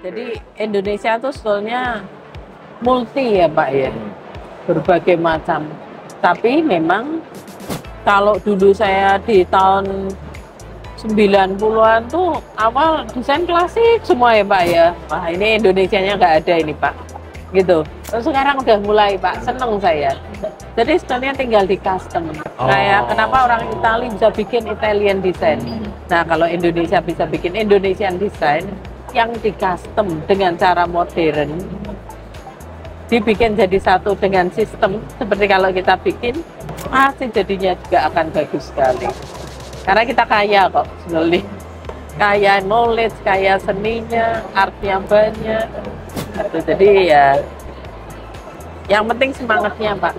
Jadi Indonesia tuh sebetulnya multi ya Pak ya, berbagai macam. Tapi memang kalau dulu saya di tahun 90-an tuh awal desain klasik semua ya Pak ya. Wah ini Indonesianya nggak ada ini Pak, gitu. Terus sekarang udah mulai Pak, seneng saya. Jadi sebetulnya tinggal di custom. Kayak kenapa orang Italia bisa bikin Italian design. Nah kalau Indonesia bisa bikin Indonesian design yang di custom dengan cara modern, dibikin jadi satu dengan sistem seperti kalau kita bikin, pasti jadinya juga akan bagus sekali. Karena kita kaya kok sebenarnya, kaya knowledge, kaya seninya, artnya banyak. Jadi ya, yang penting semangatnya Pak.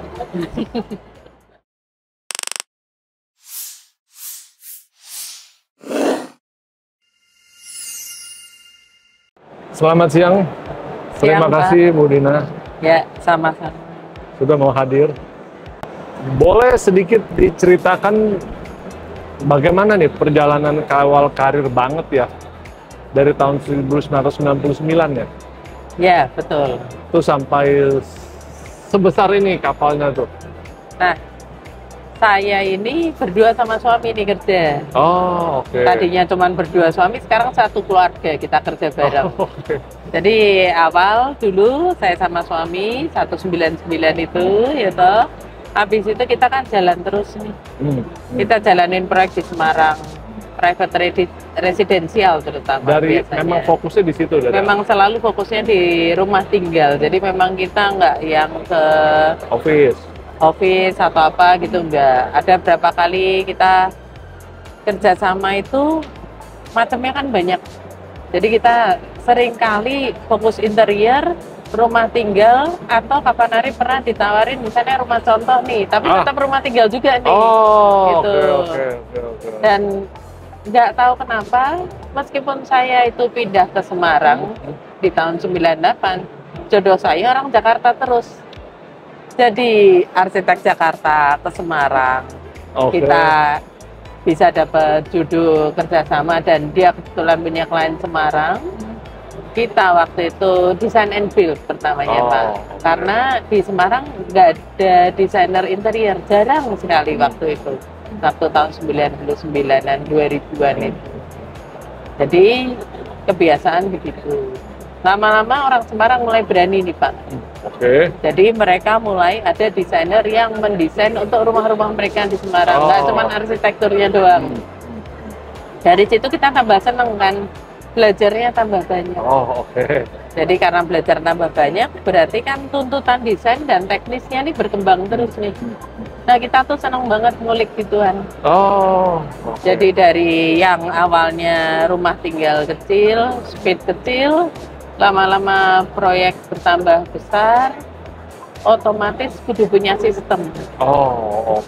Selamat siang. Terima kasih Bu Dina. Ya, sama-sama. Sudah mau hadir. Boleh sedikit diceritakan bagaimana nih perjalanan awal karir banget ya dari tahun 1999 ya? Ya, betul. Itu sampai sebesar ini kapalnya tuh. Nah, saya ini berdua sama suami nih kerja. Oh, oke. Tadinya cuma berdua suami, sekarang satu keluarga kita kerja bareng. Oh, oke. Jadi awal dulu saya sama suami 199 itu, ya toh. Habis itu kita kan jalan terus nih. Kita jalanin proyek di Semarang, private residential terutama. Dari biasanya. memang fokusnya di situ. Memang selalu fokusnya di rumah tinggal. Jadi memang kita nggak yang ke office atau apa gitu, enggak. Ada berapa kali kita kerjasama itu macamnya kan banyak. Jadi kita sering kali fokus interior, rumah tinggal, atau kapan hari pernah ditawarin misalnya rumah contoh nih, tapi tetap rumah tinggal juga nih. Gitu. Oke. Dan nggak tahu kenapa, meskipun saya itu pindah ke Semarang di tahun 98, jodoh saya orang Jakarta terus. Jadi arsitek Jakarta ke Semarang, kita bisa dapat judul kerjasama dan dia kebetulan punya klien Semarang. Kita waktu itu design and build pertamanya Pak, karena di Semarang nggak ada desainer interior, jarang sekali waktu itu, waktu tahun 99-an 2000-an itu. Jadi kebiasaan begitu. Lama-lama orang Semarang mulai berani nih Pak. Jadi mereka mulai ada desainer yang mendesain untuk rumah-rumah mereka di Semarang, nggak cuma arsitekturnya doang. Dari situ kita tambah seneng kan, belajarnya tambah banyak. Jadi karena belajar tambah banyak, berarti kan tuntutan desain dan teknisnya nih berkembang terus nih. Nah kita tuh seneng banget ngulik gituan. Jadi dari yang awalnya rumah tinggal kecil, speed kecil, lama-lama proyek bertambah besar, otomatis kudu punya sistem.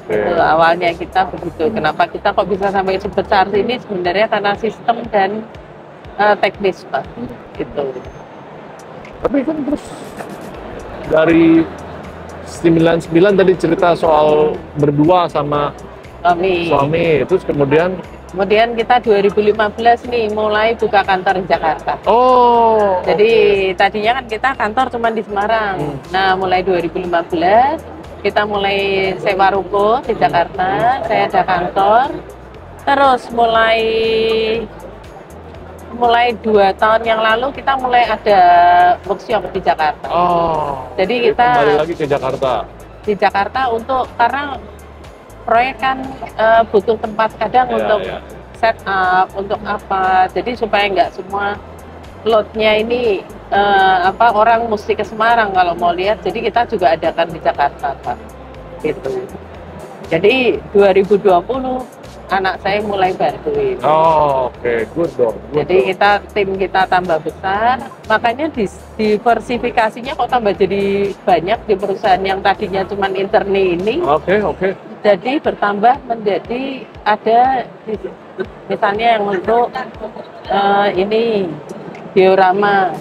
Itu awalnya kita begitu. Kenapa kita kok bisa sampai sebesar ini? Sebenarnya karena sistem dan teknis Pak. Gitu. Tapi kan terus dari 99 tadi cerita soal berdua sama suami. Terus kemudian kita 2015 nih mulai buka kantor di Jakarta. Jadi tadinya kan kita kantor cuma di Semarang. Nah mulai 2015 kita mulai sewa ruko di Jakarta. Saya ada kantor. Terus mulai 2 tahun yang lalu kita mulai ada workshop di Jakarta. Jadi kita kembali lagi ke Jakarta. Di Jakarta karena proyek kan butuh tempat kadang untuk set up, untuk apa. Jadi supaya nggak semua loadnya ini orang mesti ke Semarang kalau mau lihat. Jadi kita juga adakan di Jakarta Pak. Gitu. Jadi 2020 anak saya mulai bantuin. Good dong. Jadi tim kita tambah besar, makanya diversifikasinya kok tambah jadi banyak di perusahaan yang tadinya cuma interni ini. Jadi bertambah menjadi ada misalnya yang untuk ini diorama.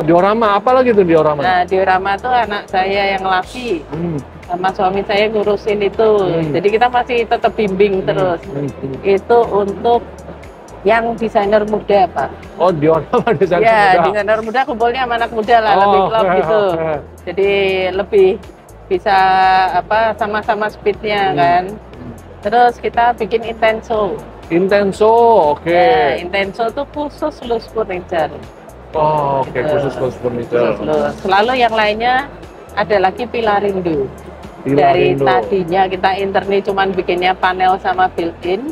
Diorama apa lagi tuh diorama? Nah diorama tuh anak saya yang laki. Sama suami saya ngurusin itu. Jadi kita masih tetap bimbing terus. Itu untuk Yang desainer muda, Pak. Oh, diorama desainer Ya, muda. desainer muda kumpulnya sama anak muda lah, lebih klop oke, gitu. oke. Jadi lebih bisa apa sama-sama speednya kan. Terus kita bikin intenso. Intenso, oke. Ya, intenso tuh khusus loose furniture. Oh, oke, Gitu. khusus furniture. Khusus loose. Selalu yang lainnya ada lagi Pilarindo. Dari Pilarindo. tadinya kita interni cuman bikinnya panel sama built-in,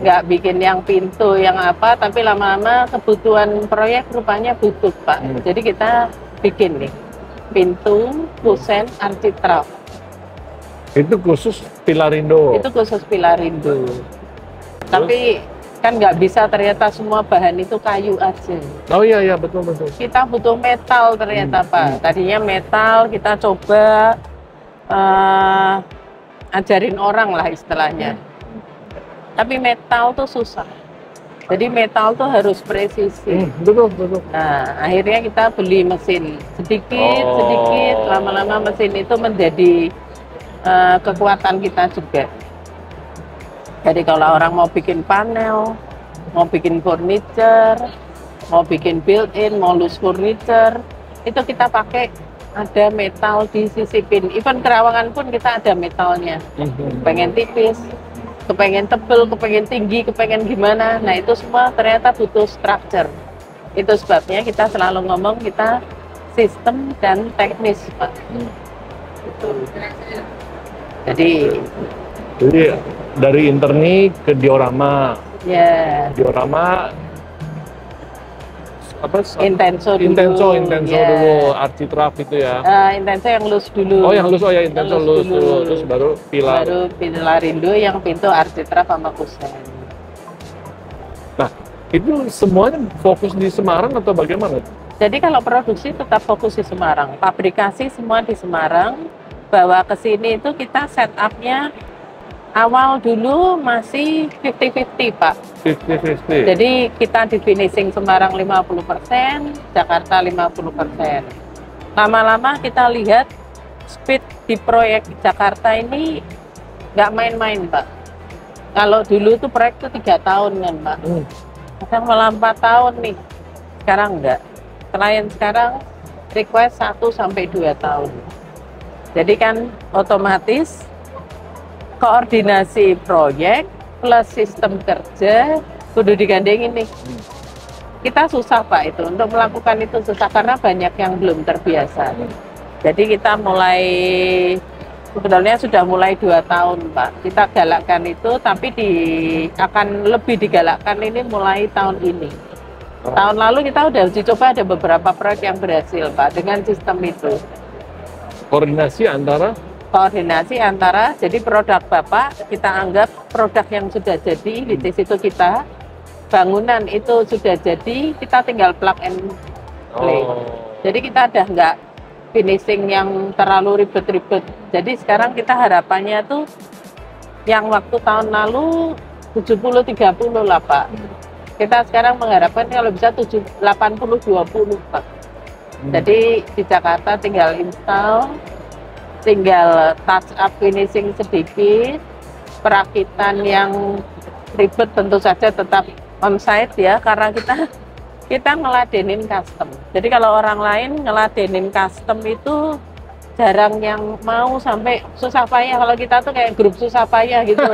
nggak bikin yang pintu yang apa, tapi lama-lama kebutuhan proyek rupanya butuh, Pak. Jadi kita bikin nih pintu, kusen, architrave. Itu khusus Pilarindo. Itu khusus Pilarindo. Tapi kan nggak bisa ternyata semua bahan itu kayu aja. Oh iya, iya, betul, betul. Kita butuh metal ternyata, Pak. Tadinya metal kita coba ajarin orang lah istilahnya. Tapi metal tuh susah. Jadi metal tuh harus presisi. Betul, betul. Nah, akhirnya kita beli mesin sedikit, lama-lama mesin itu menjadi kekuatan kita juga. Jadi kalau orang mau bikin panel, mau bikin furniture, mau bikin built-in, mau loose furniture, itu kita pakai ada metal disisipin. Even kerawangan pun kita ada metalnya. Pengen tipis, kepengen tebel, kepengen tinggi, kepengen gimana. Nah itu semua ternyata butuh structure. Itu sebabnya kita selalu ngomong kita sistem dan teknis, Pak. Jadi dari interni ke diorama. Ya. Diorama apa? Intenso dulu. Intenso Ya. dulu, architrave itu ya. Intenso yang loose dulu. Oh, yang loose, oh ya, intenso loose dulu. Terus baru pilar. Baru Pilarindo yang pintu architrave sama kusen. Nah, itu semuanya fokus di Semarang atau bagaimana? Jadi kalau produksi tetap fokus di Semarang, pabrikasi semua di Semarang. Bawa ke sini itu kita setupnya awal dulu masih 50-50, Pak. 50-50. Jadi kita di finishing Semarang 50%, Jakarta 50%. Lama-lama kita lihat speed di proyek Jakarta ini nggak main-main, Pak. Kalau dulu tuh proyek itu 3 tahun kan, Pak. Sekarang malah 4 tahun nih. Sekarang enggak. Klien sekarang request 1-2 tahun. Jadi kan otomatis koordinasi proyek plus sistem kerja kudu digandengin nih. Kita susah, Pak, itu untuk melakukan itu susah karena banyak yang belum terbiasa. Jadi kita mulai sebetulnya sudah mulai 2 tahun, Pak. Kita galakkan itu, tapi akan lebih digalakkan ini mulai tahun ini. Tahun lalu kita udah uji coba ada beberapa proyek yang berhasil, Pak, dengan sistem itu. Koordinasi antara jadi produk Bapak kita anggap produk yang sudah jadi di situ kita, bangunan itu sudah jadi, kita tinggal plug and play. Jadi kita udah nggak finishing yang terlalu ribet-ribet. Jadi sekarang kita harapannya tuh yang waktu tahun lalu 70-30 lah, Pak. Kita sekarang mengharapkan kalau bisa 80-20, Pak. Jadi di Jakarta tinggal install, tinggal touch up finishing sedikit, perakitan yang ribet tentu saja tetap on-site ya, karena kita ngeladenin custom. Jadi kalau orang lain ngeladenin custom itu jarang yang mau sampai susah payah. Kalau kita tuh kayak grup susah payah gitu.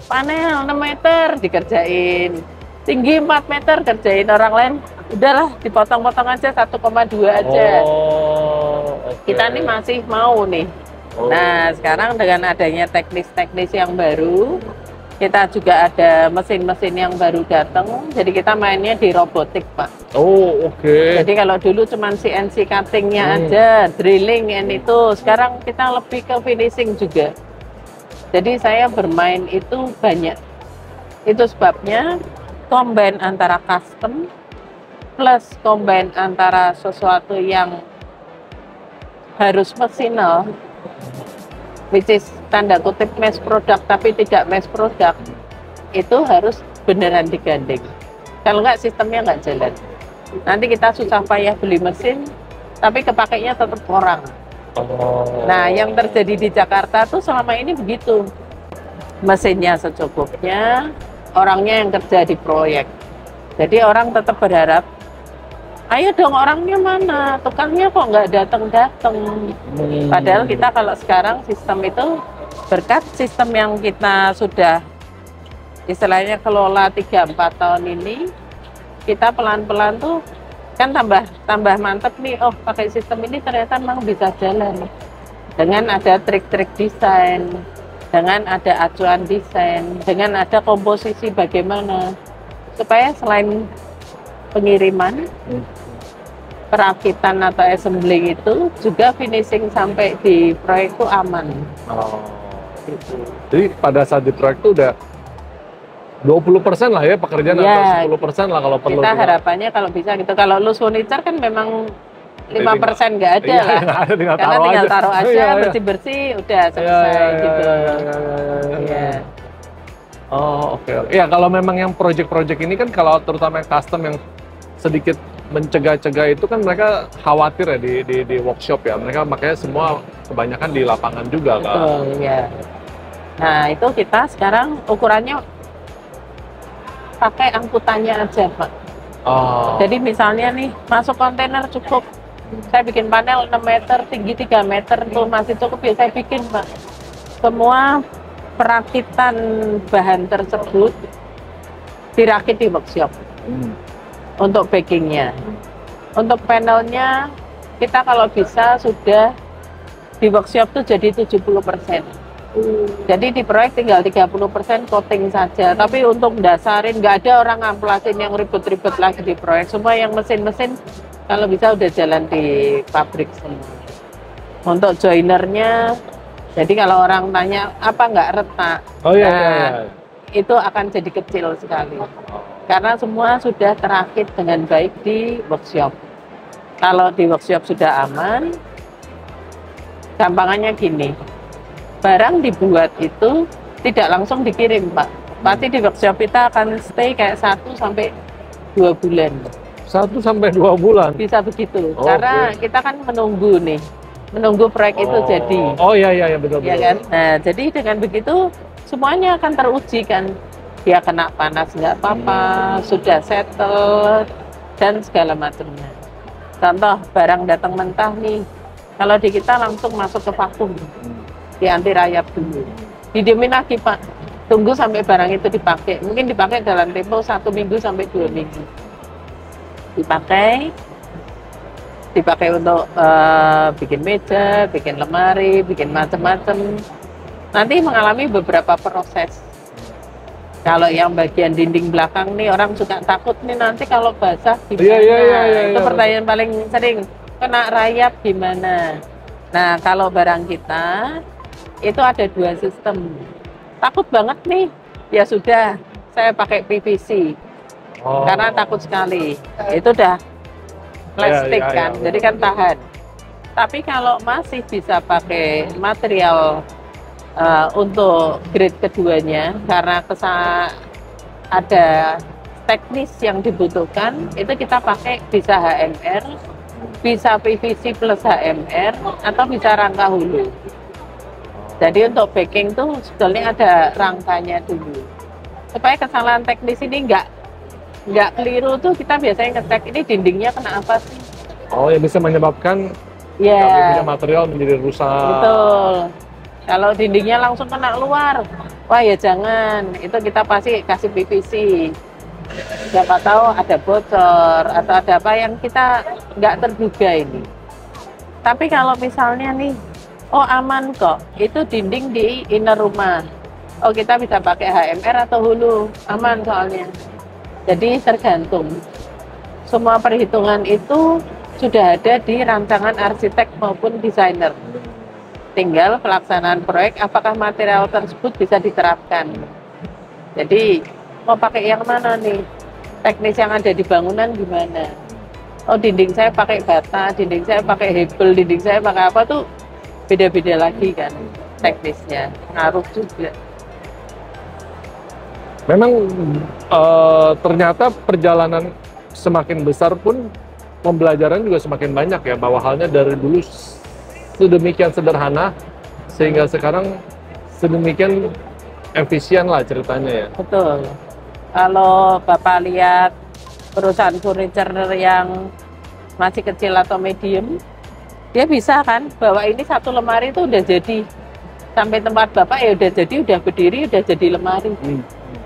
Panel 6 meter dikerjain, tinggi 4 meter kerjain, orang lain udahlah dipotong-potong aja 1,2 aja. Okay. Kita nih masih mau nih. Nah sekarang dengan adanya teknis-teknis yang baru, kita juga ada mesin-mesin yang baru datang, jadi kita mainnya di robotik, Pak. Oke. Jadi kalau dulu cuma CNC cuttingnya aja, drilling itu, sekarang kita lebih ke finishing juga. Jadi saya bermain itu banyak. Itu sebabnya combine antara custom plus combine antara sesuatu yang harus mesinal, which is tanda kutip mass product tapi tidak mass product, itu harus beneran digandeng. Kalau nggak sistemnya nggak jalan. Nanti kita susah payah beli mesin, tapi kepakainya tetap orang. Nah, yang terjadi di Jakarta tuh selama ini begitu. Mesinnya secukupnya, orangnya yang kerja di proyek. Jadi orang tetap berharap, ayo dong orangnya mana, tukangnya kok nggak datang-datang. Padahal kita kalau sekarang sistem itu, berkat sistem yang kita sudah istilahnya kelola 3-4 tahun ini, kita pelan-pelan tuh kan tambah mantep nih, oh pakai sistem ini ternyata memang bisa jalan. Dengan ada trik-trik desain, dengan ada acuan desain, dengan ada komposisi bagaimana, supaya selain pengiriman, perakitan atau assembling itu juga finishing sampai di proyek itu aman. Oh, gitu. Jadi pada saat di proyek itu udah 20% lah ya pekerjaan Ya, atau 10% lah kalau perlu. kita juga. harapannya kalau bisa gitu. Kalau loose furniture kan memang 5% nggak ada Iya, lah. nggak ada, tinggal Karena taruh tinggal aja. taruh aja, Iya, iya. bersih-bersih, udah selesai gitu. Iya. Oh, oke. Ya, kalau memang yang project-project ini kan kalau terutama yang custom yang sedikit mencegah-cegah itu kan mereka khawatir ya di workshop ya. Mereka makanya semua kebanyakan di lapangan juga kan. Betul, ya. Nah, itu kita sekarang ukurannya pakai angkutannya aja, Pak. Oh. Jadi misalnya nih, masuk kontainer cukup. Saya bikin panel 6 meter, tinggi 3 meter, tuh masih cukup ya saya bikin, Pak. Semua perakitan bahan tersebut dirakit di workshop untuk backingnya. Untuk panelnya, kita kalau bisa sudah di workshop tuh jadi 70%. Jadi di proyek tinggal 30% coating saja. Tapi untuk dasarin, nggak ada orang ngamplasin yang ribet-ribet lagi di proyek. Semua yang mesin-mesin kalau bisa udah jalan di pabrik semua. Untuk joinernya, jadi kalau orang tanya apa nggak retak, Oh iya, nah, iya, iya. itu akan jadi kecil sekali. Karena semua sudah terakit dengan baik di workshop. Kalau di workshop sudah aman, gampangannya gini. Barang dibuat itu tidak langsung dikirim, Pak. Pasti di workshop kita akan stay kayak 1-2 bulan. 1-2 bulan. Bisa begitu. Oh, Karena oke. kita kan menunggu nih. Menunggu proyek itu jadi. Oh iya, iya, iya, betul, Ya betul. kan? Nah, jadi dengan begitu semuanya akan teruji kan. Dia kena panas nggak apa-apa, sudah settle, dan segala macamnya. Contoh, barang datang mentah nih. Kalau di kita langsung masuk ke vakum. Di anti rayap dulu. Didiemin lagi, Pak. Tunggu sampai barang itu dipakai. Mungkin dipakai dalam tempo 1 minggu sampai 2 minggu. Dipakai untuk bikin meja, bikin lemari, bikin macam-macam. Nanti mengalami beberapa proses. Kalau yang bagian dinding belakang nih orang suka takut nih nanti kalau basah gimana? Iya, Itu iya. pertanyaan paling sering, kena rayap gimana? Nah, kalau barang kita itu ada 2 sistem. Takut banget nih, ya sudah, saya pakai PVC. Oh. Karena takut sekali. Itu udah plastik Iya, iya, kan, iya, jadi kan tahan. Tapi kalau masih bisa pakai material untuk grade keduanya, karena ada teknis yang dibutuhkan, itu kita pakai bisa HMR, bisa PVC plus HMR, atau bisa rangka hulu. Jadi untuk backing tuh sebetulnya ada rangkanya dulu. Supaya kesalahan teknis ini nggak keliru tuh, kita biasanya ngecek ini dindingnya kena apa sih? Oh, yang bisa menyebabkan Ya, kami punya material menjadi rusak. betul. Kalau dindingnya langsung kena luar, wah ya jangan. Itu kita pasti kasih PVC. Siapa tahu ada bocor atau ada apa yang kita nggak terduga ini. Tapi kalau misalnya nih, oh aman kok, itu dinding di inner rumah. Oh kita bisa pakai HMR atau hulu, aman soalnya. Jadi tergantung. Semua perhitungan itu sudah ada di rancangan arsitek maupun desainer. Tinggal pelaksanaan proyek, apakah material tersebut bisa diterapkan. Jadi mau pakai yang mana nih? Teknis yang ada di bangunan gimana? Oh dinding saya pakai bata, dinding saya pakai hebel, dinding saya pakai apa tuh beda-beda lagi kan teknisnya, ngaruh juga. Memang ternyata perjalanan semakin besar pun pembelajaran juga semakin banyak ya, bahwa halnya dari dulu sedemikian sederhana sehingga sekarang sedemikian efisien lah ceritanya ya. Betul. Kalau Bapak lihat perusahaan furniture yang masih kecil atau medium, dia bisa kan bawa ini satu lemari itu udah jadi. Sampai tempat Bapak ya udah jadi, udah berdiri, udah jadi lemari.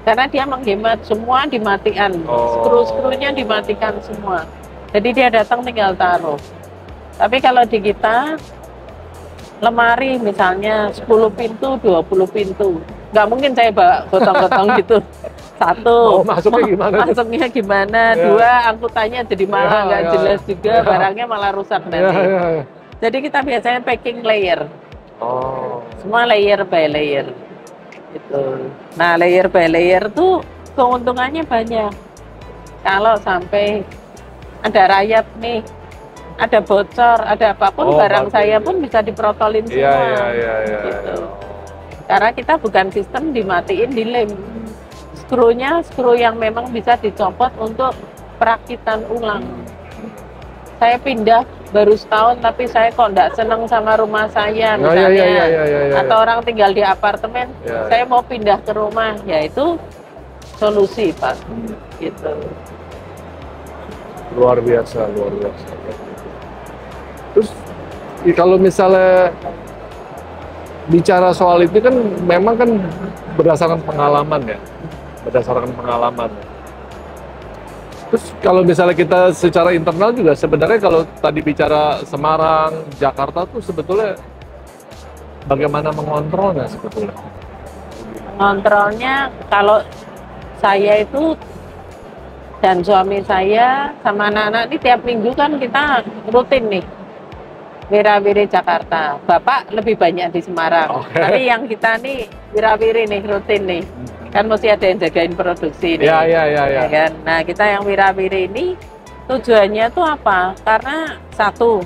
Karena dia menghemat, semua dimatikan, skru-skrunya dimatikan semua. Jadi dia datang tinggal taruh. Tapi kalau di kita, lemari misalnya 10 pintu, 20 pintu. Nggak mungkin saya bawa gotong-gotong gitu. Satu, masuknya gimana? Dua, angkutannya jadi malah nggak jelas juga, barangnya malah rusak nanti. Jadi kita biasanya packing layer. Semua layer by layer. Gitu. Nah, layer by layer tuh keuntungannya banyak. Kalau sampai ada rayap nih, ada bocor, ada apapun, barang saya pun bisa diprotolin semua. Gitu. Karena kita bukan sistem dimatiin, dilem. Skrunya, skru yang memang bisa dicopot untuk perakitan ulang. Saya pindah baru setahun, tapi saya kok nggak seneng sama rumah saya misalnya, atau orang tinggal di apartemen, saya mau pindah ke rumah, ya itu solusi Pak. Gitu. Luar biasa, luar biasa. Terus kalau misalnya bicara soal itu kan memang kan berdasarkan pengalaman ya, berdasarkan pengalaman. Terus kalau misalnya kita secara internal juga sebenarnya kalau tadi bicara Semarang, Jakarta tuh sebetulnya bagaimana mengontrolnya sebetulnya? Mengontrolnya kalau saya itu dan suami saya sama anak-anak ini tiap minggu kan kita rutin nih wira-wiri Jakarta. Bapak lebih banyak di Semarang. Tapi yang kita nih wira-wiri nih rutin nih. Kan mesti ada yang jagain produksi nih. Ya kan? Nah, kita yang wira-wiri ini tujuannya tuh apa? Karena satu,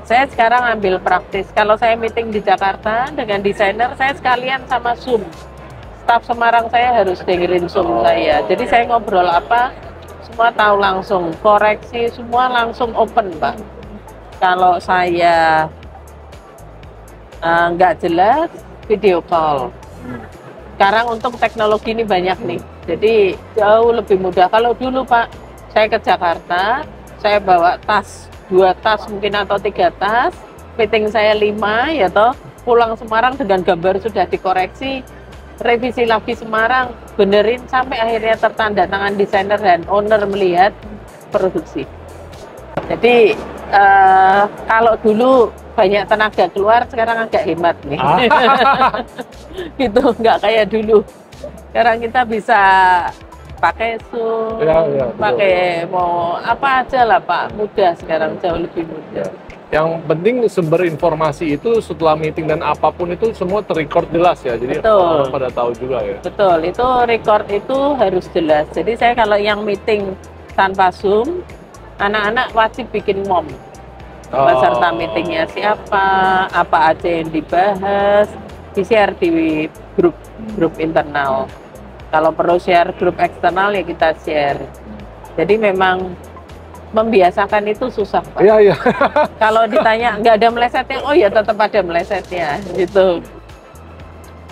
saya sekarang ambil praktis. Kalau saya meeting di Jakarta dengan desainer, saya sekalian sama Zoom. Staf Semarang saya harus dengerin Zoom saya. Jadi saya ngobrol apa, semua tahu langsung. Koreksi semua langsung open, Pak. Kalau saya nggak jelas, video call. Sekarang untuk teknologi ini banyak nih, jadi jauh lebih mudah. Kalau dulu Pak, saya ke Jakarta, saya bawa tas, 2 tas mungkin atau 3 tas, meeting saya 5 ya toh, pulang Semarang dengan gambar sudah dikoreksi, revisi lagi Semarang, benerin sampai akhirnya tertanda tangan desainer dan owner melihat produksi. Jadi kalau dulu banyak tenaga keluar, sekarang agak hemat nih. Gitu, nggak kayak dulu. Sekarang kita bisa pakai Zoom, pakai mau apa aja lah Pak, mudah sekarang, jauh lebih mudah. Yang penting sumber informasi itu setelah meeting dan apapun itu semua terrecord jelas ya, jadi orang pada tahu juga ya. Betul, itu record itu harus jelas. Jadi saya kalau yang meeting tanpa Zoom, anak-anak wajib bikin mom. Peserta meetingnya siapa, apa aja yang dibahas, di-share di grup internal. Kalau perlu share grup eksternal ya kita share. Jadi memang membiasakan itu susah Pak. Iya. Kalau ditanya nggak ada melesetnya, oh ya tetap ada melesetnya gitu.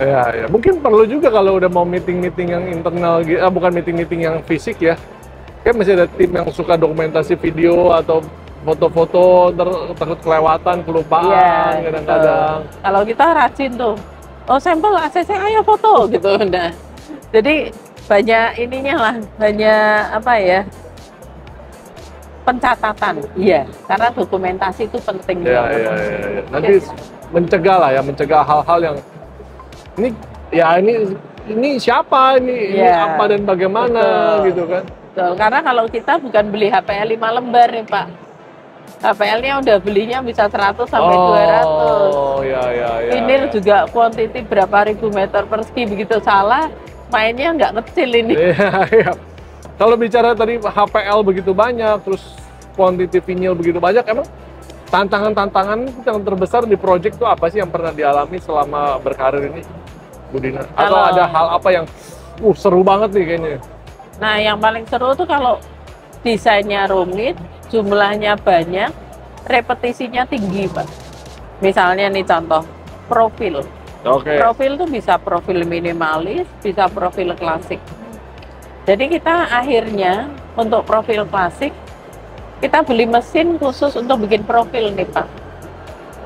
Ya. Mungkin perlu juga kalau udah mau meeting-meeting yang internal, bukan meeting-meeting yang fisik ya. Kan masih ada tim yang suka dokumentasi video atau foto-foto, takut kelewatan, kelupaan kadang-kadang. Kalau kita rajin tuh, oh sampel ACC, ayo foto gitu. Nah, jadi banyak ininya lah, banyak apa ya, pencatatan. Iya, karena dokumentasi itu penting. Iya. Nanti mencegah lah ya, mencegah hal-hal yang ini siapa, ini apa dan bagaimana gitu kan. Betul, karena kalau kita bukan beli HPL 5 lembar nih Pak. HPL-nya udah belinya bisa 100 sampai 200. Vinil juga quantity berapa ribu meter persegi, begitu salah mainnya nggak kecil ini. Iya. Kalau bicara tadi HPL begitu banyak, terus quantity vinil begitu banyak, emang tantangan-tantangan yang terbesar di project itu apa sih yang pernah dialami selama berkarir ini, Bu Dina? Atau ada hal apa yang seru banget nih kayaknya? Nah, yang paling seru tuh kalau desainnya rumit, jumlahnya banyak, repetisinya tinggi, Pak. Misalnya nih contoh, profil. Profil tuh bisa profil minimalis, bisa profil klasik. Jadi kita akhirnya untuk profil klasik, kita beli mesin khusus untuk bikin profil nih Pak.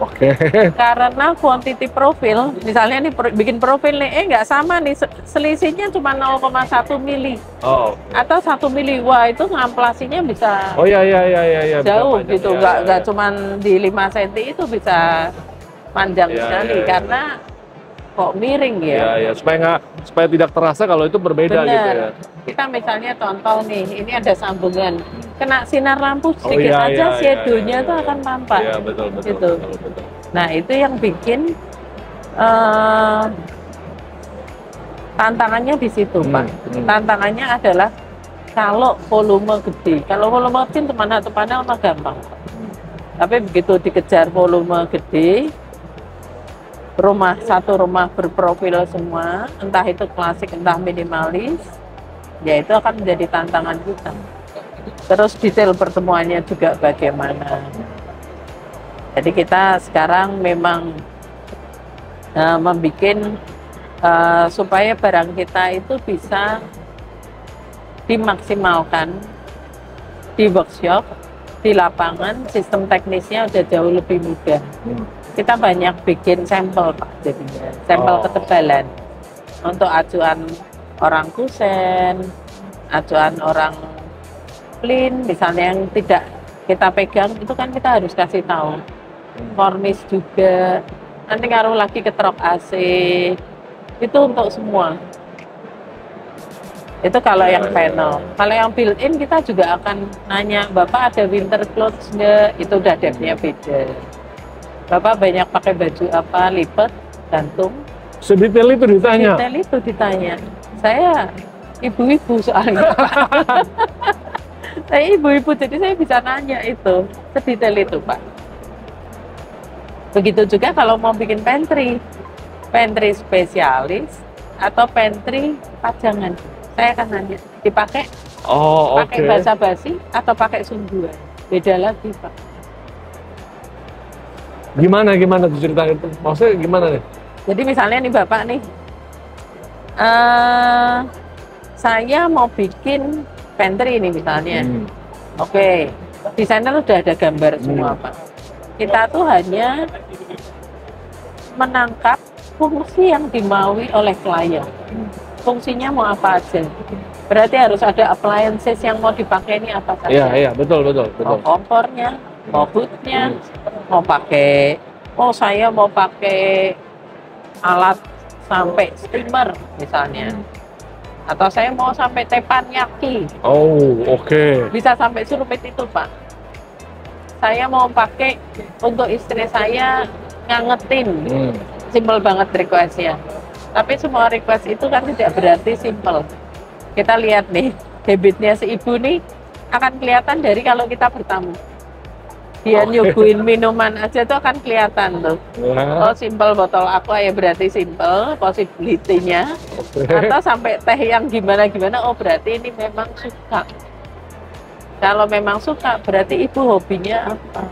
Oke. Karena quantity profil, misalnya nih bikin profil nih, nggak sama nih, selisihnya cuma 0,1 mili. Oh. Atau 1 mili, wah itu ngamplasinya bisa Oh ya jauh bisa gitu, panjang. nggak cuma di 5 cm itu bisa panjang sekali, karena kok miring ya. Supaya tidak terasa kalau itu berbeda gitu ya. Kita misalnya contoh nih, ini ada sambungan, kena sinar lampu sedikit aja, shadow-nya tuh akan tampak. Iya, betul. Nah, itu yang bikin tantangannya di situ, Pak. Tantangannya adalah kalau volume gede. Kalau volume kecil cuma satu panel mah gampang. Tapi begitu dikejar volume gede, satu rumah berprofil semua, entah itu klasik, entah minimalis, ya itu akan menjadi tantangan kita. Terus detail pertemuannya juga bagaimana. Jadi kita sekarang memang membuat supaya barang kita itu bisa dimaksimalkan di workshop, di lapangan, sistem teknisnya udah jauh lebih mudah. Kita banyak bikin sampel Pak, jadinya sampel ketebalan untuk acuan orang kusen, acuan orang plin, misalnya yang tidak kita pegang itu kan kita harus kasih tahu. Kornis juga, nanti ngaruh lagi ke trok AC, itu untuk semua. Itu kalau yang panel. Kalau yang built-in kita juga akan nanya, Bapak ada winter clothes nggak? Itu udah depth-nya beda. Bapak banyak pakai baju apa, lipat, gantung. Sedetail itu ditanya? Sedetail itu ditanya. Saya ibu-ibu soalnya. Saya ibu-ibu, jadi saya bisa nanya itu, sedetail itu Pak. Begitu juga kalau mau bikin pantry spesialis atau pantry pajangan. Saya akan nanya, dipakai pakai basa-basi atau pakai sungguhan? Beda lagi Pak. Gimana tuh ceritanya itu? Maksudnya gimana nih? Jadi misalnya nih Bapak nih, saya mau bikin pantry ini misalnya. Oke, desainer udah ada gambar semua Pak. Kita tuh hanya menangkap fungsi yang dimaui oleh klien. Fungsinya mau apa aja. Berarti harus ada appliances yang mau dipakai ini apa saja. Iya, betul. Mau kompornya, mau hoodnya, mau pakai, saya mau pakai alat sampai steamer misalnya. Atau saya mau sampai teppanyaki. Bisa sampai surupit itu Pak. Saya mau pakai untuk istri saya ngangetin. Simple banget request-nya. Tapi semua request itu kan tidak berarti simple. Kita lihat nih, habitnya si ibu nih akan kelihatan dari kalau kita bertamu. Dia nyuguhin minuman aja tuh akan kelihatan tuh. Oh simple botol aqua ya berarti simple, possibility-nya. Atau sampai teh yang gimana-gimana, oh berarti ini memang suka. Kalau memang suka, berarti ibu hobinya apa?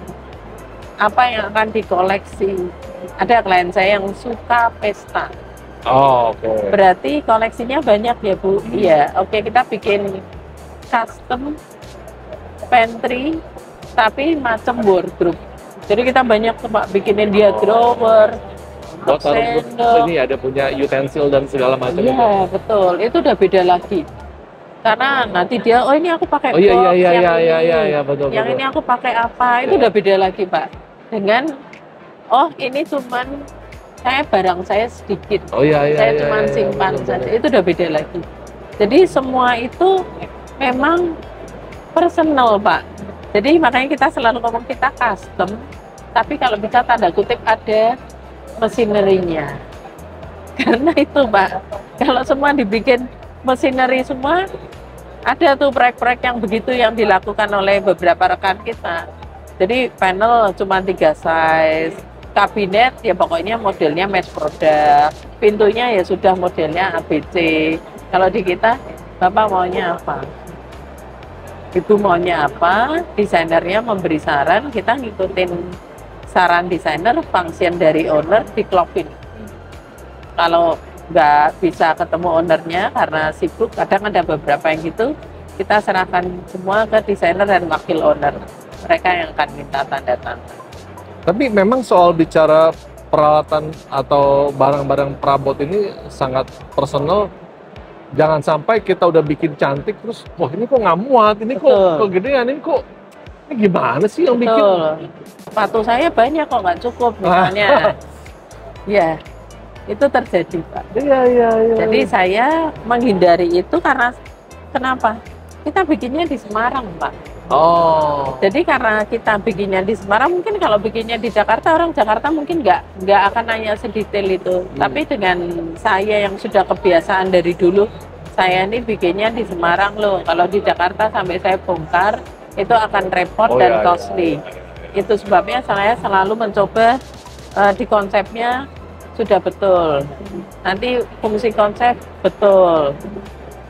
Apa yang akan dikoleksi? Ada klien saya yang suka pesta. Berarti koleksinya banyak ya Bu? Iya, kita bikin custom pantry, tapi macam wardrobe. Jadi kita banyak bikinin dia drawer, ini ada punya utensil dan segala macam. Iya, betul. Itu udah beda lagi. Karena nanti dia, ini aku pakai box, betul. Yang ini aku pakai apa? Itu udah beda lagi Pak. Dengan, ini cuman barang saya sedikit. Saya cuma simpan saja. Itu udah beda lagi. Jadi semua itu memang personal Pak. Jadi makanya kita selalu ngomong kita custom. Tapi kalau bisa tanda kutip ada mesinerinya. Karena itu Pak, kalau semua dibikin mesineri semua, ada tuh proyek-proyek yang begitu yang dilakukan oleh beberapa rekan kita. Jadi panel cuma 3 size, kabinet ya pokoknya modelnya mass product, pintunya ya sudah modelnya ABC. Kalau di kita, Bapak maunya apa? Ibu maunya apa? Desainernya memberi saran, kita ngikutin saran desainer, function dari owner, diklokin. Kalau nggak bisa ketemu ownernya karena sibuk. Kadang ada beberapa yang gitu, kita serahkan semua ke desainer dan wakil owner. Mereka yang akan minta tanda tangan. Tapi memang soal bicara peralatan atau barang-barang perabot ini sangat personal. Jangan sampai kita udah bikin cantik terus, wah ini kok nggak muat, ini kok Betul. kegedean, ini gimana sih yang bikin? Betul. Sepatu saya banyak kok nggak cukup misalnya. Ya, itu terjadi Pak. Iya, iya, iya. Jadi saya menghindari itu karena kenapa? Kita bikinnya di Semarang Pak. Oh. Jadi karena kita bikinnya di Semarang, mungkin kalau bikinnya di Jakarta, orang Jakarta mungkin nggak akan nanya sedetail itu. Tapi dengan saya yang sudah kebiasaan dari dulu, saya ini bikinnya di Semarang loh. Kalau di Jakarta sampai saya bongkar, itu akan repot dan costly. Itu sebabnya saya selalu mencoba di konsepnya sudah betul. Nanti fungsi konsep betul.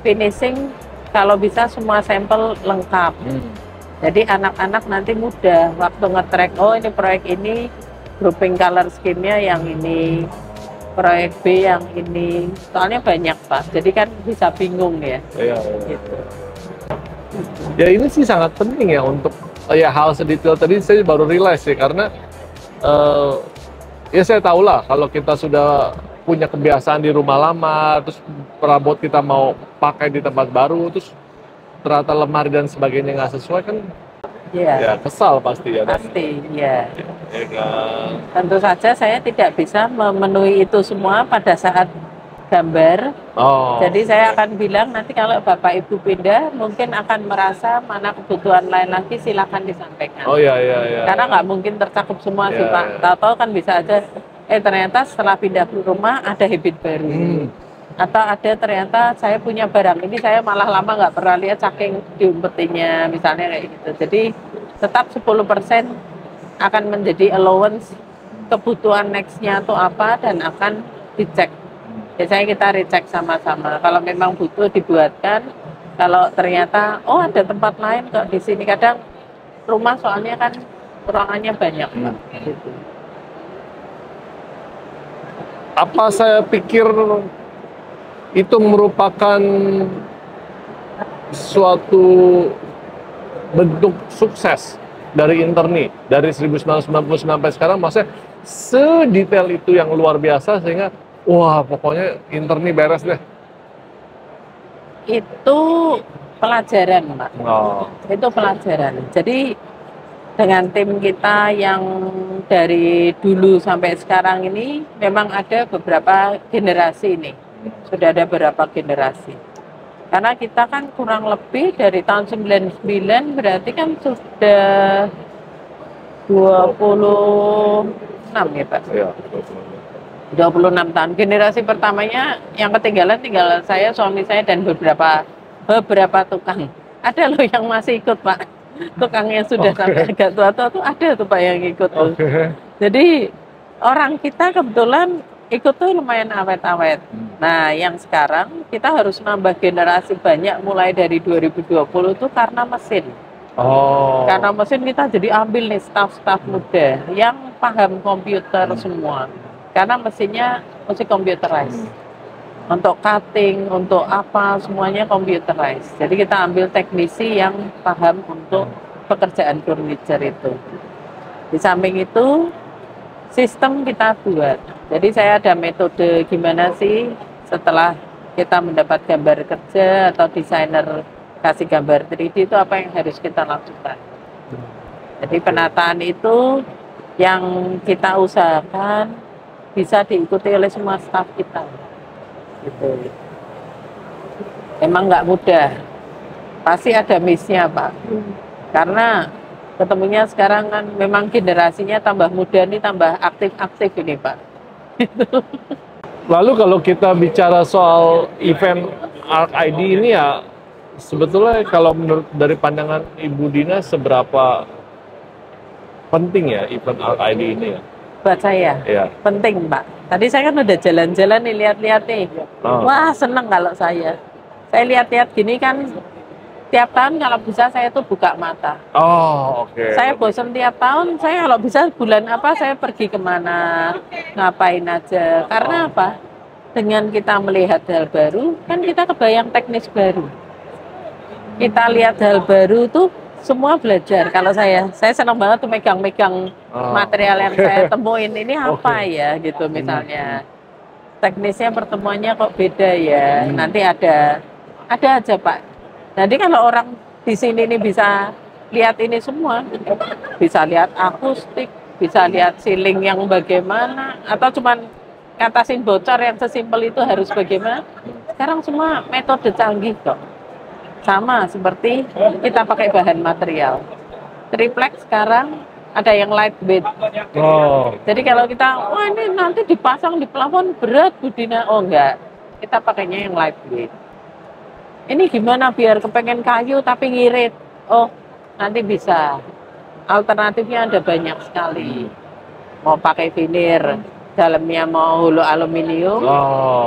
Finishing kalau bisa semua sampel lengkap. Jadi anak-anak nanti mudah waktu nge-track, oh ini proyek ini, grouping color scheme-nya yang ini, proyek B yang ini. Soalnya banyak Pak, jadi kan bisa bingung ya. Iya, Gitu. Ya ini sih sangat penting ya untuk ya hal sedetail tadi saya baru realize sih karena ya saya tahu lah kalau kita sudah punya kebiasaan di rumah lama, terus perabot kita mau pakai di tempat baru, terus ternyata lemari dan sebagainya nggak sesuai kan, ya kesal pasti ya. Pasti, ya. Ya kan? Tentu saja saya tidak bisa memenuhi itu semua pada saat gambar. Jadi saya akan bilang nanti kalau Bapak Ibu pindah, mungkin akan merasa mana kebutuhan lain lagi silakan disampaikan. Iya. Karena nggak mungkin tercakup semua sih Pak. Tahu-tahu kan bisa aja, ternyata setelah pindah ke rumah ada habit baru. Atau ada ternyata saya punya barang ini saya malah lama nggak pernah lihat saking diumpetinya misalnya kayak gitu. Jadi tetap 10% akan menjadi allowance kebutuhan nextnya itu apa dan akan dicek. Biasanya kita recheck sama-sama. Kalau memang butuh dibuatkan. Kalau ternyata oh ada tempat lain kok di sini, kadang rumah soalnya kan ruangannya banyak Pak. Gitu. Apa saya pikir itu merupakan suatu bentuk sukses dari Interni dari 1999 sampai sekarang, maksudnya sedetail itu yang luar biasa sehingga wah pokoknya Interni beres deh. Itu pelajaran Pak. Itu pelajaran. Jadi dengan tim kita yang dari dulu sampai sekarang ini memang ada beberapa generasi nih. Sudah ada beberapa generasi. Karena kita kan kurang lebih dari tahun 99 berarti kan sudah 26 ya Pak? Iya. 26 tahun. Generasi pertamanya yang ketinggalan tinggal saya, suami saya dan beberapa tukang. Ada loh yang masih ikut Pak. Tukangnya sudah sampai agak tua-tua tuh ada tuh Pak yang ikut tuh. Jadi orang kita kebetulan ikut tuh lumayan awet-awet. Nah, yang sekarang kita harus nambah generasi banyak mulai dari 2020 tuh karena mesin. Karena mesin kita jadi ambil nih staff-staff muda yang paham komputer semua. Karena mesinnya mesin computerized. Untuk cutting, untuk apa semuanya computerized. Jadi kita ambil teknisi yang paham untuk pekerjaan furniture itu. Di samping itu sistem kita buat. Jadi saya ada metode gimana sih setelah kita mendapat gambar kerja atau desainer kasih gambar 3D itu apa yang harus kita lakukan. Jadi penataan itu yang kita usahakan bisa diikuti oleh semua staf kita. Gitu. Emang nggak mudah. Pasti ada miss-nya Pak. Karena ketemunya sekarang kan memang generasinya tambah muda nih, tambah aktif-aktif ini Pak. Lalu kalau kita bicara soal event ArcID ini ya, sebetulnya kalau menurut dari pandangan Ibu Dina seberapa penting ya event ArcID ini ya? Buat saya, penting Pak. Tadi saya kan udah jalan-jalan nih, lihat-lihat nih. Wah seneng kalau saya. Saya lihat-lihat gini kan, tiap tahun kalau bisa saya tuh buka mata. Saya bosan tiap tahun, saya kalau bisa bulan apa saya pergi kemana, ngapain aja. Karena apa? dengan kita melihat hal baru, kan kita kebayang teknis baru. Kita lihat hal baru tuh semua belajar. Kalau saya senang banget tuh megang-megang material yang saya temuin. Ini apa ya gitu misalnya. Teknisnya pertemuannya kok beda ya. Nanti ada aja Pak. Nanti kalau orang di sini ini bisa lihat ini semua, bisa lihat akustik, bisa lihat ceiling yang bagaimana, atau cuman ngatasin bocor yang sesimpel itu harus bagaimana. Sekarang semua metode canggih kok. Sama seperti kita pakai bahan material. Triplek sekarang ada yang lightweight. Jadi kalau kita, wah ini nanti dipasang di plafon berat Budina. Oh enggak, kita pakainya yang lightweight. Ini gimana biar kepengen kayu tapi ngirit? Oh nanti bisa. Alternatifnya ada banyak sekali. Mau pakai veneer, dalamnya mau hulu aluminium,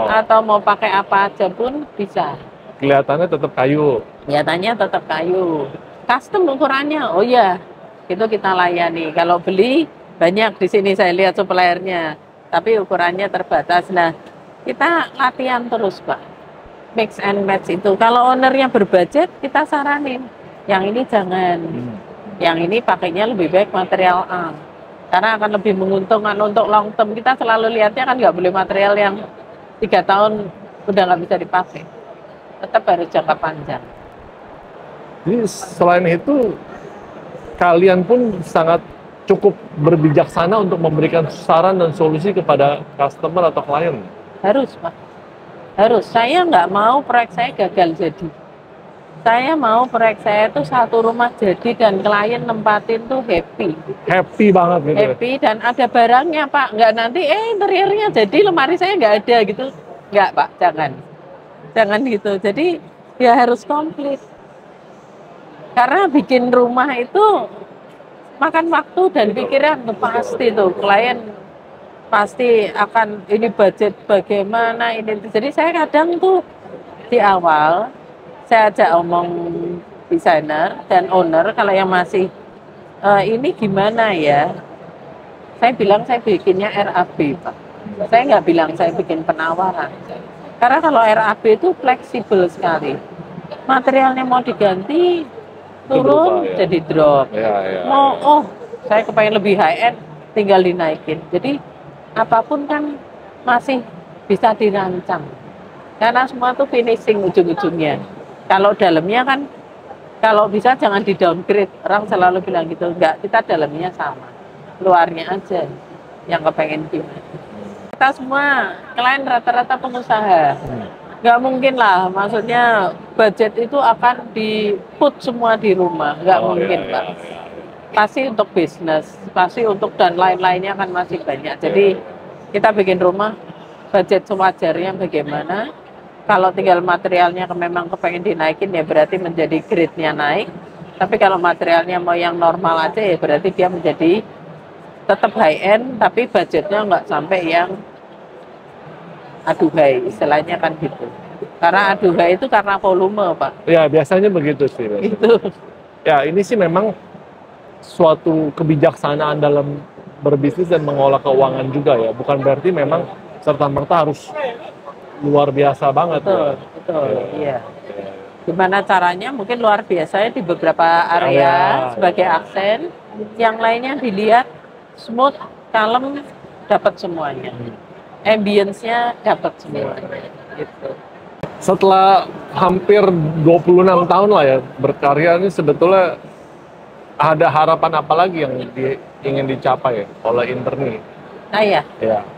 atau mau pakai apa aja pun bisa. Kelihatannya tetap kayu. Kelihatannya tetap kayu. Custom ukurannya, oh ya, itu kita layani. Kalau beli banyak di sini saya lihat suppliernya, tapi ukurannya terbatas. Nah, kita latihan terus Pak. Mix and match itu. Kalau ownernya berbudget, kita saranin. Yang ini jangan. Yang ini pakainya lebih baik material A. Karena akan lebih menguntungkan untuk long term. Kita selalu lihatnya kan nggak boleh material yang 3 tahun udah nggak bisa dipakai. Tetap harus jangka panjang. Jadi selain itu, kalian pun sangat cukup berbijaksana untuk memberikan saran dan solusi kepada customer atau klien. Harus Pak. Harus. Saya nggak mau proyek saya gagal jadi. Saya mau proyek saya itu satu rumah jadi dan klien nempatin tuh happy. Happy banget gitu. Happy dan ada barangnya Pak. Nggak nanti interiornya jadi lemari saya nggak ada gitu. Nggak Pak, jangan. Jangan gitu. Jadi ya harus komplit. Karena bikin rumah itu makan waktu dan pikiran pasti tuh klien pasti akan ini budget bagaimana ini. Jadi saya kadang tuh di awal saya ajak omong desainer dan owner kalau yang masih ini gimana ya. Saya bilang saya bikinnya RAB Pak. Saya nggak bilang saya bikin penawaran. Karena kalau RAB itu fleksibel sekali. Materialnya mau diganti, turun berubah, ya. Jadi drop. Mau, saya kepengen lebih high end, tinggal dinaikin. Jadi apapun kan masih bisa dirancang. Karena semua tuh finishing ujung-ujungnya. Kalau dalamnya kan, kalau bisa jangan di downgrade. Orang selalu bilang gitu, enggak, kita dalamnya sama. Luarnya aja yang kepengen gimana. Kita semua klien rata-rata pengusaha. Nggak mungkin lah, maksudnya budget itu akan di-put semua di rumah. Nggak mungkin Pak. Pasti untuk bisnis, pasti untuk dan lain-lainnya kan masih banyak. Jadi kita bikin rumah, budget sewajarnya bagaimana. Kalau tinggal materialnya memang kepengen dinaikin ya berarti menjadi grade-nya naik. Tapi kalau materialnya mau yang normal aja ya berarti dia menjadi tetap high end, tapi budgetnya nggak sampai yang aduhai, istilahnya kan gitu. Karena aduhai itu karena volume Pak. Ya biasanya begitu sih. Itu. Ya ini sih memang suatu kebijaksanaan dalam berbisnis dan mengolah keuangan juga ya. Bukan berarti memang serta-merta harus luar biasa banget. Betul, iya. Gimana caranya? Mungkin luar biasanya di beberapa area sebagai aksen. Yang lainnya dilihat smooth, kalem, dapat semuanya. Ambience-nya dapat semuanya. Gitu. Setelah hampir 26 tahun lah ya berkarya ini sebetulnya ada harapan apa lagi yang ingin dicapai oleh Interni? Ya.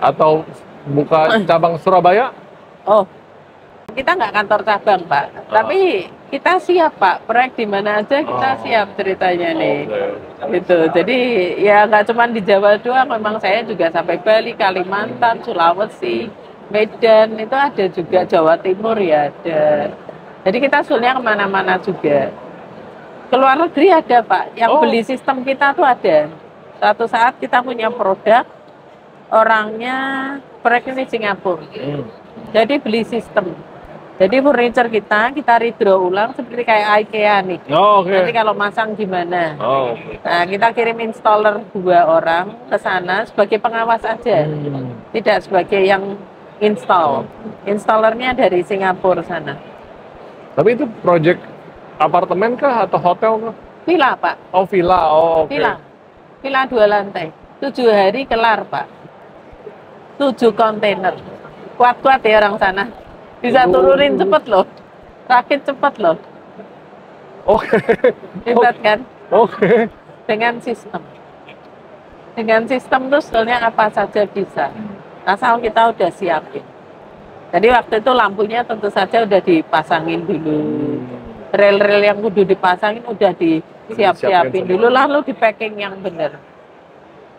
Atau buka cabang Surabaya? Oh, kita nggak kantor cabang Pak, tapi kita siap Pak, proyek di mana aja kita siap ceritanya nih. Gitu. Jadi ya nggak cuma di Jawa doang, memang saya juga sampai Bali, Kalimantan, Sulawesi, Medan, itu ada juga Jawa Timur ya ada. Jadi kita sebenarnya kemana-mana juga. Keluar negeri ada Pak, yang beli sistem kita tuh ada. Suatu saat kita punya produk, orangnya proyeknya di Singapura. Jadi beli sistem. Jadi furniture kita redraw ulang seperti kayak IKEA nih. Nanti kalau masang gimana? Nah, kita kirim installer 2 orang ke sana sebagai pengawas aja. Tidak sebagai yang install. Installernya dari Singapura sana. Tapi itu project apartemen kah atau hotel kah? Villa, Pak. Oh, villa. Oh, oke. Villa. Villa 2 lantai. 7 hari kelar, Pak. 7 kontainer. Kuat-kuat ya orang sana. Bisa turunin cepet loh. Rakit cepet loh. Oke. Hebat kan? Oke. Dengan sistem. Dengan sistem tuh sebetulnya apa saja bisa. Asal kita udah siapin. Jadi waktu itu lampunya tentu saja udah dipasangin dulu. Rel-rel yang kudu dipasangin udah disiap-siapin dulu, lalu di packing yang benar.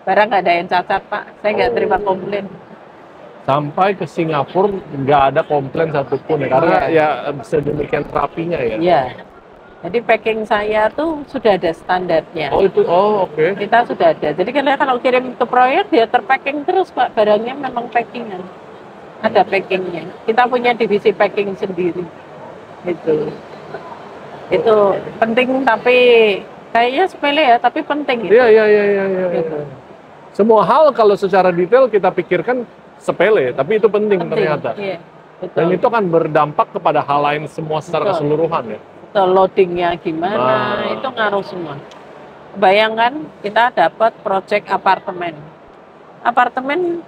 Barang nggak ada yang cacat, Pak. Saya nggak terima komplain. Sampai ke Singapura nggak ada komplain satupun ya, karena ya sedemikian rapinya ya. Iya. Jadi packing saya tuh sudah ada standarnya. Oh itu, oh oke. Kita sudah ada. Jadi kalau kirim ke proyek dia terpacking terus, Pak. Barangnya memang packingan. Ada packingnya. Kita punya divisi packing sendiri. Itu penting, tapi kayaknya sepele ya, tapi penting. Iya. Gitu. Semua hal kalau secara detail kita pikirkan sepele, tapi itu penting ternyata. Iya, betul. Dan itu kan berdampak kepada hal lain semua secara keseluruhan ya. Loadingnya gimana, itu ngaruh semua. Bayangkan kita dapat project apartemen. Apartemen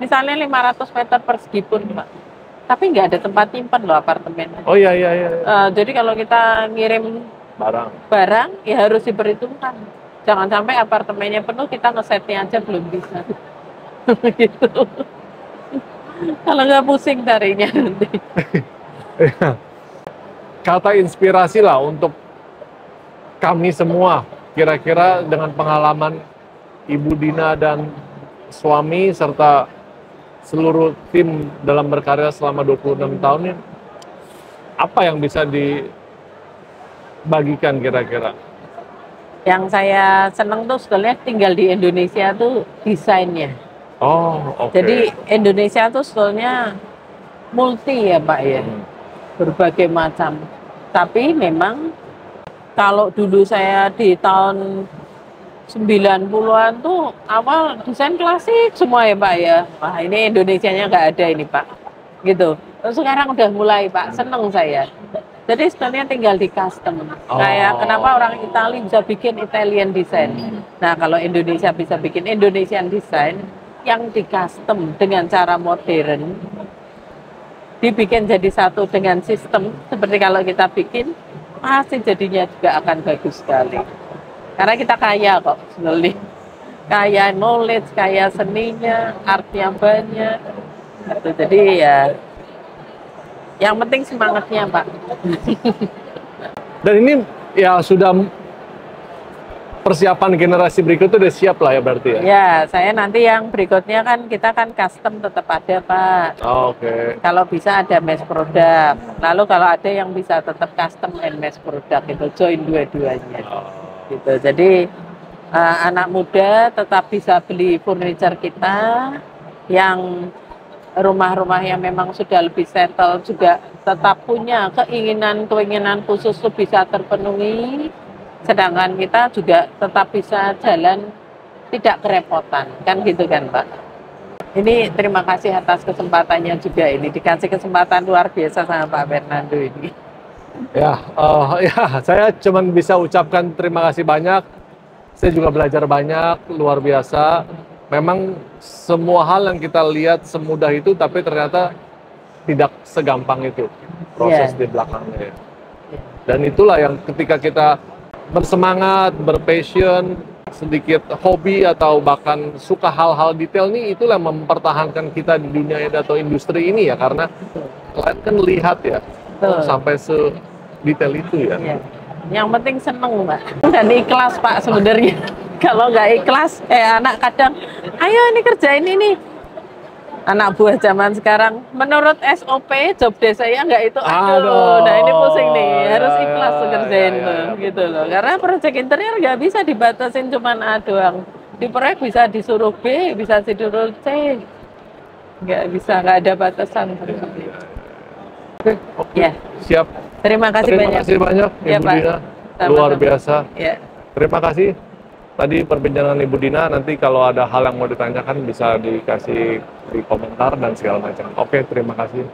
misalnya 500 meter persegi pun, Pak. Tapi nggak ada tempat nyimpen loh apartemen. Oh iya. Jadi kalau kita ngirim barang ya harus diperhitungkan. Jangan sampai apartemennya penuh, kita ngesetnya aja belum bisa. Gitu. Kalau nggak pusing carinya nanti. Kata inspirasi lah untuk kami semua, kira-kira dengan pengalaman Ibu Dina dan suami serta seluruh tim dalam berkarya selama 26 tahun ini, apa yang bisa dibagikan kira-kira? Yang saya seneng tuh sebetulnya tinggal di Indonesia tuh desainnya. Oh, oke. Jadi Indonesia tuh sebetulnya multi ya, Pak ya. Berbagai macam. Tapi memang kalau dulu saya di tahun 90-an tuh awal desain klasik semua ya, Pak ya. Wah, ini Indonesianya nggak ada ini, Pak. Gitu. Terus sekarang udah mulai, Pak. Seneng saya. Jadi sebenarnya tinggal di custom. Kayak kenapa orang Italia bisa bikin Italian design. Nah, kalau Indonesia bisa bikin Indonesian design yang di custom dengan cara modern, dibikin jadi satu dengan sistem, seperti kalau kita bikin, pasti jadinya juga akan bagus sekali. Karena kita kaya kok, sebenarnya. Kaya knowledge, kaya seninya, artnya banyak. Jadi ya, yang penting semangatnya, Pak. Dan ini ya sudah persiapan generasi berikutnya udah siap lah ya berarti ya? Ya, saya nanti yang berikutnya kan kita kan custom tetap ada, Pak. Oh, oke. Kalau bisa ada mass product. Lalu kalau ada yang bisa tetap custom and mass product itu join dua-duanya. Gitu. Jadi anak muda tetap bisa beli furniture kita, yang rumah-rumah yang memang sudah lebih settle juga tetap punya keinginan khusus itu bisa terpenuhi. Sedangkan kita juga tetap bisa jalan tidak kerepotan, kan gitu kan, Pak. Ini terima kasih atas kesempatannya juga, ini dikasih kesempatan luar biasa sama Pak Fernando ini. Ya, saya cuma bisa ucapkan terima kasih banyak. Saya juga belajar banyak, luar biasa. Memang semua hal yang kita lihat semudah itu, tapi ternyata tidak segampang itu proses di belakangnya. Dan itulah yang ketika kita bersemangat, berpassion, sedikit hobi atau bahkan suka hal-hal detail nih, itulah yang mempertahankan kita di dunia atau industri ini ya, karena kalian kan lihat ya, sampai sedetail itu ya. Yang penting seneng, Mbak, dan ikhlas, Pak, sebenarnya. Kalau nggak ikhlas, anak kadang, ayo ini kerjain ini. Anak buah zaman sekarang, menurut SOP job desk saya nggak itu, aduh, nah ini pusing nih, harus ikhlas kerjain gitu loh. Karena proyek interior nggak bisa dibatasin cuma A doang. Di proyek bisa disuruh B, bisa disuruh C, nggak bisa, nggak ada batasan. Oke, ya. Siap. Terima kasih banyak. Terima kasih banyak, Ibu Dina. Luar biasa. Ya. Terima kasih. tadi perbincangan Ibu Dina. Nanti kalau ada hal yang mau ditanyakan bisa dikasih di komentar dan segala macam. Oke, terima kasih.